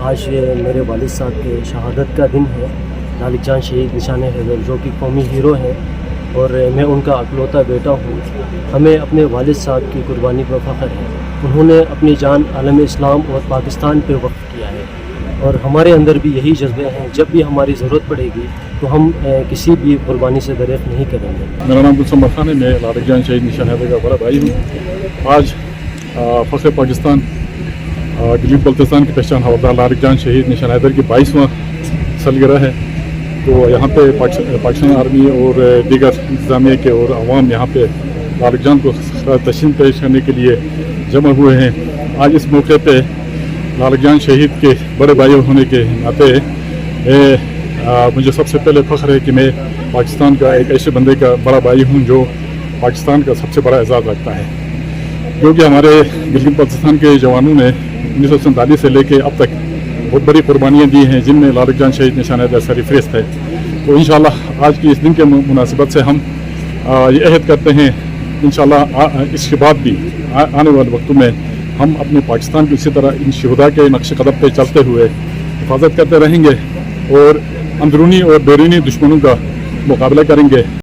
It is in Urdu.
آج میرے والد صاحب کے شہادت کا دن ہے۔ لالک جان شہید نشان حیدر جو کہ قومی ہیرو ہیں اور میں ان کا اکلوتا بیٹا ہوں۔ ہمیں اپنے والد صاحب کی قربانی پر فخر ہے۔ انہوں نے اپنی جان عالم اسلام اور پاکستان پہ وقف کیا ہے اور ہمارے اندر بھی یہی جذبے ہیں، جب بھی ہماری ضرورت پڑے گی تو ہم کسی بھی قربانی سے دریغ نہیں کریں گے۔ میرا نام گلشن خان ہے، میں لالک جان شہید نشان حیدر کا بڑا بھائی ہوں۔ آج فخر پاکستان گلیڈ بلتستان کی پہچان حوالدار لالک جان شہید نشان حیدر کی 22واں سالگرہ ہے، تو یہاں پہ پاکستان آرمی اور دیگر انتظامیہ کے اور عوام یہاں پہ لالک جان کو تشییع پیش کرنے کے لیے جمع ہوئے ہیں۔ آج اس موقع پہ لالک جان شہید کے بڑے بھائی ہونے کے ناطے مجھے سب سے پہلے فخر ہے کہ میں پاکستان کا ایک ایسے بندے کا بڑا بھائی ہوں جو پاکستان کا سب سے بڑا اعزاز رکھتا ہے، کیونکہ ہمارے گلگت بلتستان کے جوانوں نے 1947 سے لے کے اب تک بہت بڑی قربانیاں دی ہیں، جن میں لالک جان شہید نشان حیدر سرفہرست ہے۔ تو انشاءاللہ آج کی اس دن کے مناسبت سے ہم یہ عہد کرتے ہیں انشاءاللہ اس کے بعد بھی آنے والے وقتوں میں ہم اپنے پاکستان کی اسی طرح ان شہداء کے نقش قدم پہ چلتے ہوئے حفاظت کرتے رہیں گے اور اندرونی اور بیرونی دشمنوں کا مقابلہ کریں گے۔